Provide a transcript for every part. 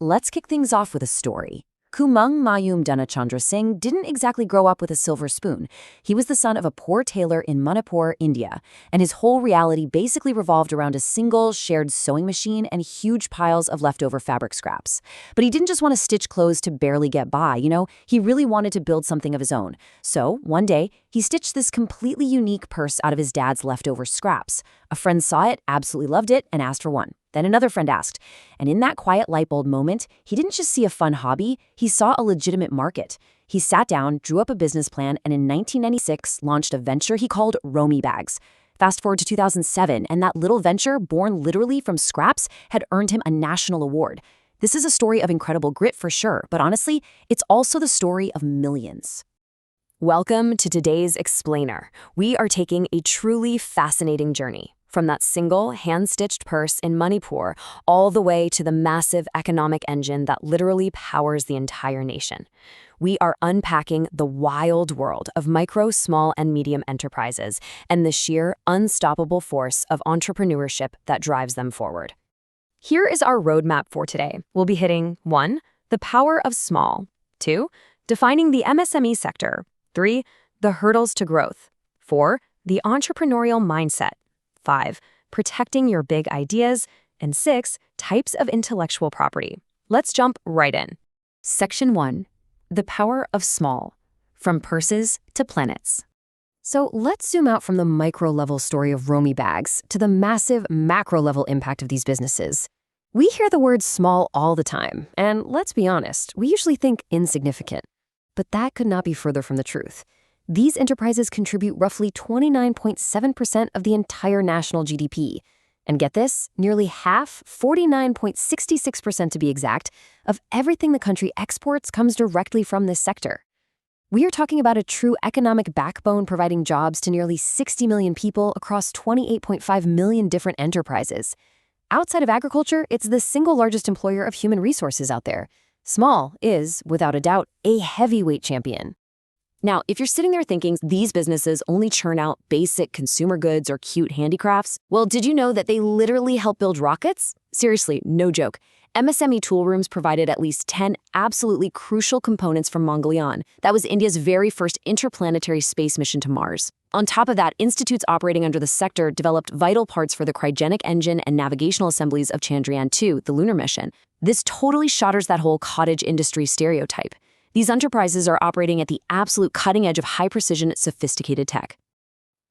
Let's kick things off with a story. Kumung Mayum Dhanachandra Singh didn't exactly grow up with a silver spoon. He was the son of a poor tailor in Manipur, India, and his whole reality basically revolved around a single shared sewing machine and huge piles of leftover fabric scraps. But he didn't just want to stitch clothes to barely get by, he really wanted to build something of his own. So, one day, he stitched this completely unique purse out of his dad's leftover scraps. A friend saw it, absolutely loved it, and asked for one. Then another friend asked. And in that quiet light bulb moment, he didn't just see a fun hobby, he saw a legitimate market. He sat down, drew up a business plan, and in 1996 launched a venture he called Romy Bags. Fast forward to 2007, and that little venture, born literally from scraps, had earned him a national award. This is a story of incredible grit for sure, but honestly, it's also the story of millions. Welcome to today's Explainer. We are taking a truly fascinating journey. From that single hand-stitched purse in Manipur all the way to the massive economic engine that literally powers the entire nation. We are unpacking the wild world of micro, small, and medium enterprises and the sheer, unstoppable force of entrepreneurship that drives them forward. Here is our roadmap for today. We'll be hitting 1. The power of small. 2. Defining the MSME sector. 3. The hurdles to growth. 4. The entrepreneurial mindset. 5. Protecting your big ideas. And 6. Types of intellectual property. Let's jump right in. Section 1. The power of small. From purses to planets. So let's zoom out from the micro-level story of Romy Bags to the massive macro-level impact of these businesses. We hear the word small all the time, and let's be honest, we usually think insignificant. But that could not be further from the truth. These enterprises contribute roughly 29.7% of the entire national GDP. And get this, nearly half, 49.66% to be exact, of everything the country exports comes directly from this sector. We are talking about a true economic backbone providing jobs to nearly 60 million people across 28.5 million different enterprises. Outside of agriculture, it's the single largest employer of human resources out there. Small is, without a doubt, a heavyweight champion. Now, if you're sitting there thinking these businesses only churn out basic consumer goods or cute handicrafts, well, did you know that they literally help build rockets? Seriously, no joke. MSME tool rooms provided at least 10 absolutely crucial components from Mongolian. That was India's very first interplanetary space mission to Mars. On top of that, institutes operating under the sector developed vital parts for the cryogenic engine and navigational assemblies of Chandrayaan-2, the lunar mission. This totally shatters that whole cottage industry stereotype. These enterprises are operating at the absolute cutting edge of high-precision, sophisticated tech.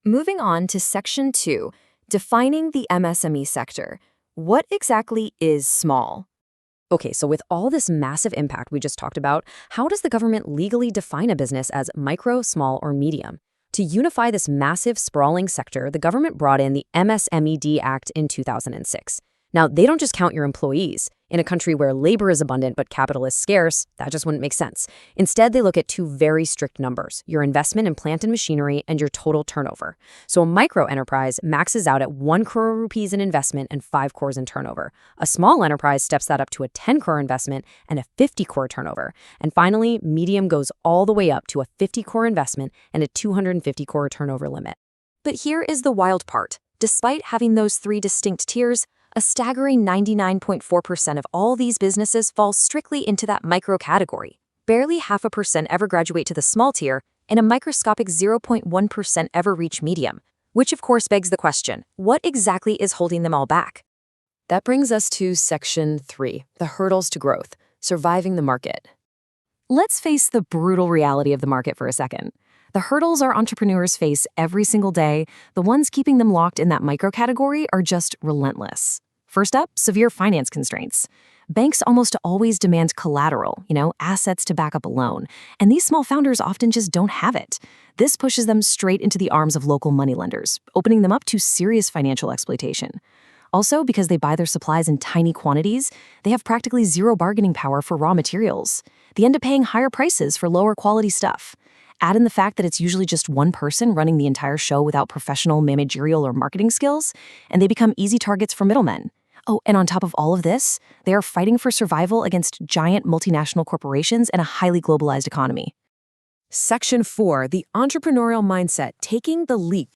Moving on to Section 2, defining the MSME sector. What exactly is small? Okay, so with all this massive impact we just talked about, how does the government legally define a business as micro, small, or medium? To unify this massive, sprawling sector, the government brought in the MSMED Act in 2006. Now, they don't just count your employees. In a country where labor is abundant but capital is scarce, that just wouldn't make sense. Instead, they look at two very strict numbers, your investment in plant and machinery and your total turnover. So a micro enterprise maxes out at 1 crore rupees in investment and 5 crores in turnover. A small enterprise steps that up to a 10 crore investment and a 50 crore turnover. And finally, medium goes all the way up to a 50 crore investment and a 250 crore turnover limit. But here is the wild part. Despite having those 3 distinct tiers, a staggering 99.4% of all these businesses fall strictly into that micro category. Barely 0.5% ever graduate to the small tier, and a microscopic 0.1% ever reach medium. Which of course begs the question, what exactly is holding them all back? That brings us to Section 3, the hurdles to growth, surviving the market. Let's face the brutal reality of the market for a second. The hurdles our entrepreneurs face every single day, the ones keeping them locked in that micro category, are just relentless. First up, severe finance constraints. Banks almost always demand collateral, assets to back up a loan, and these small founders often just don't have it. This pushes them straight into the arms of local moneylenders, opening them up to serious financial exploitation. Also, because they buy their supplies in tiny quantities, they have practically zero bargaining power for raw materials. They end up paying higher prices for lower quality stuff. Add in the fact that it's usually just one person running the entire show without professional managerial or marketing skills, and they become easy targets for middlemen. Oh, and on top of all of this, they are fighting for survival against giant multinational corporations and a highly globalized economy. Section 4, the entrepreneurial mindset, taking the leap.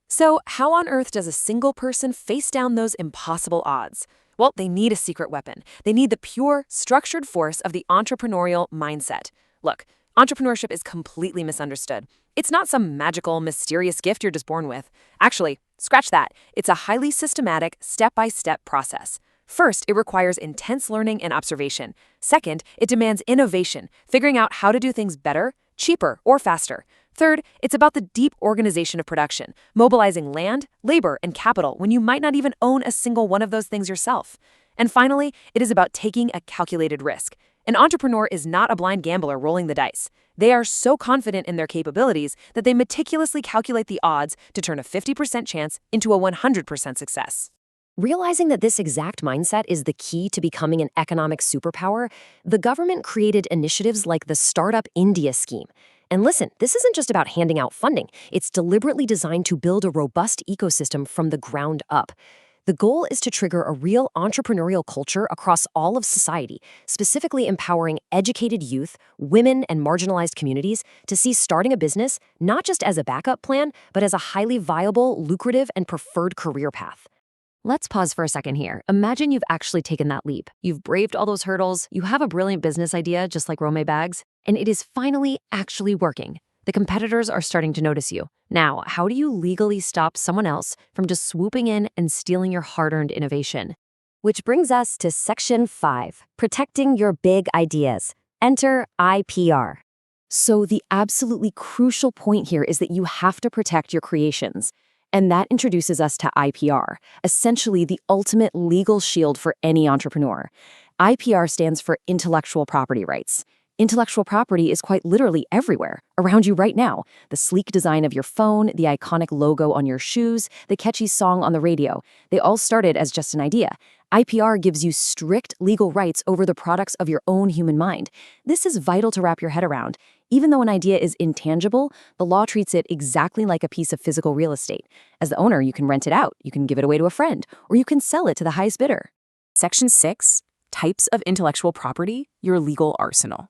So how on earth does a single person face down those impossible odds? Well, they need a secret weapon. They need the pure, structured force of the entrepreneurial mindset. Look, entrepreneurship is completely misunderstood. It's not some magical, mysterious gift you're just born with. Actually, scratch that. It's a highly systematic, step-by-step process. First, it requires intense learning and observation. Second, it demands innovation, figuring out how to do things better, cheaper, or faster. Third, it's about the deep organization of production, mobilizing land, labor, and capital when you might not even own a single one of those things yourself. And finally, it is about taking a calculated risk. An entrepreneur is not a blind gambler rolling the dice. They are so confident in their capabilities that they meticulously calculate the odds to turn a 50% chance into a 100% success. Realizing that this exact mindset is the key to becoming an economic superpower, the government created initiatives like the Startup India scheme. And listen, this isn't just about handing out funding. It's deliberately designed to build a robust ecosystem from the ground up. The goal is to trigger a real entrepreneurial culture across all of society, specifically empowering educated youth, women, and marginalized communities to see starting a business not just as a backup plan, but as a highly viable, lucrative, and preferred career path. Let's pause for a second here. Imagine you've actually taken that leap. You've braved all those hurdles, you have a brilliant business idea just like Rome Bags, and it is finally actually working. The competitors are starting to notice you. Now, how do you legally stop someone else from just swooping in and stealing your hard-earned innovation? Which brings us to Section 5, Protecting Your Big Ideas. Enter IPR. So the absolutely crucial point here is that you have to protect your creations. And that introduces us to IPR, essentially the ultimate legal shield for any entrepreneur. IPR stands for intellectual property rights. Intellectual property is quite literally everywhere, around you right now. The sleek design of your phone, the iconic logo on your shoes, the catchy song on the radio. They all started as just an idea. IPR gives you strict legal rights over the products of your own human mind. This is vital to wrap your head around. Even though an idea is intangible, the law treats it exactly like a piece of physical real estate. As the owner, you can rent it out, you can give it away to a friend, or you can sell it to the highest bidder. Section 6, Types of Intellectual Property, Your Legal Arsenal.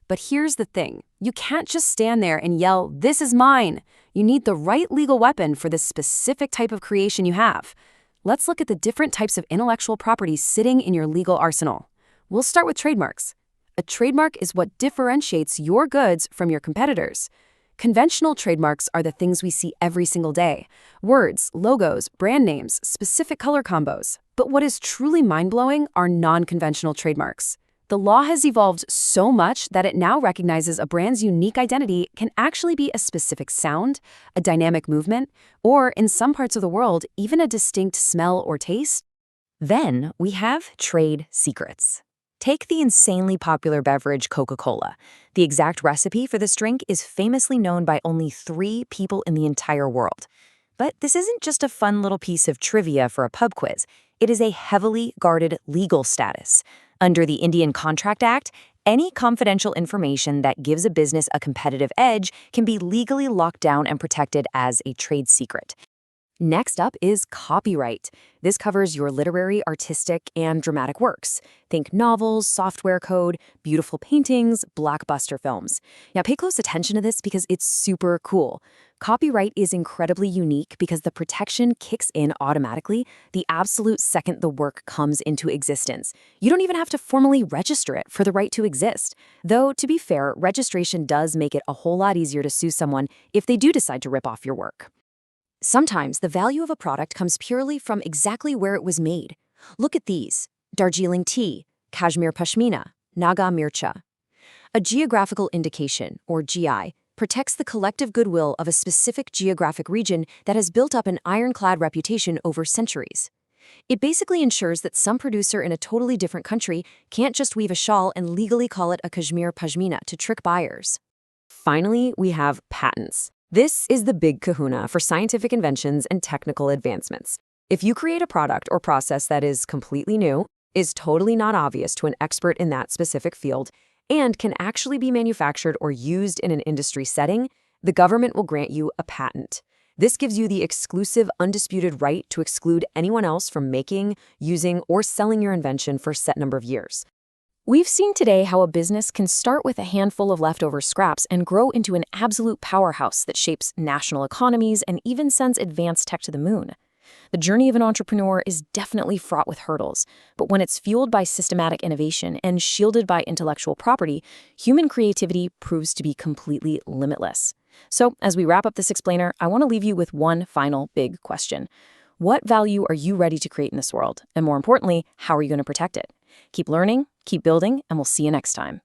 But here's the thing. You can't just stand there and yell, "This is mine." You need the right legal weapon for the specific type of creation you have. Let's look at the different types of intellectual property sitting in your legal arsenal. We'll start with trademarks. A trademark is what differentiates your goods from your competitors. Conventional trademarks are the things we see every single day. Words, logos, brand names, specific color combos. But what is truly mind-blowing are non-conventional trademarks. The law has evolved so much that it now recognizes a brand's unique identity can actually be a specific sound, a dynamic movement, or in some parts of the world, even a distinct smell or taste. Then we have trade secrets. Take the insanely popular beverage Coca-Cola. The exact recipe for this drink is famously known by only 3 people in the entire world. But this isn't just a fun little piece of trivia for a pub quiz. It is a heavily guarded legal status. Under the Indian Contract Act, any confidential information that gives a business a competitive edge can be legally locked down and protected as a trade secret. Next up is copyright. This covers your literary, artistic, and dramatic works. Think novels, software code, beautiful paintings, blockbuster films. Now pay close attention to this because it's super cool. Copyright is incredibly unique because the protection kicks in automatically the absolute second the work comes into existence. You don't even have to formally register it for the right to exist. Though, to be fair, registration does make it a whole lot easier to sue someone if they do decide to rip off your work. Sometimes the value of a product comes purely from exactly where it was made. Look at these: Darjeeling tea, Kashmir pashmina, Naga mircha. A geographical indication, or GI, protects the collective goodwill of a specific geographic region that has built up an ironclad reputation over centuries. It basically ensures that some producer in a totally different country can't just weave a shawl and legally call it a Kashmir pashmina to trick buyers. Finally, we have patents. This is the big kahuna for scientific inventions and technical advancements. If you create a product or process that is completely new, is totally not obvious to an expert in that specific field, and can actually be manufactured or used in an industry setting, the government will grant you a patent. This gives you the exclusive, undisputed right to exclude anyone else from making, using, or selling your invention for a set number of years. We've seen today how a business can start with a handful of leftover scraps and grow into an absolute powerhouse that shapes national economies and even sends advanced tech to the moon. The journey of an entrepreneur is definitely fraught with hurdles, but when it's fueled by systematic innovation and shielded by intellectual property, human creativity proves to be completely limitless. So, as we wrap up this explainer, I want to leave you with one final big question. What value are you ready to create in this world? And more importantly, how are you going to protect it? Keep learning, keep building, and we'll see you next time.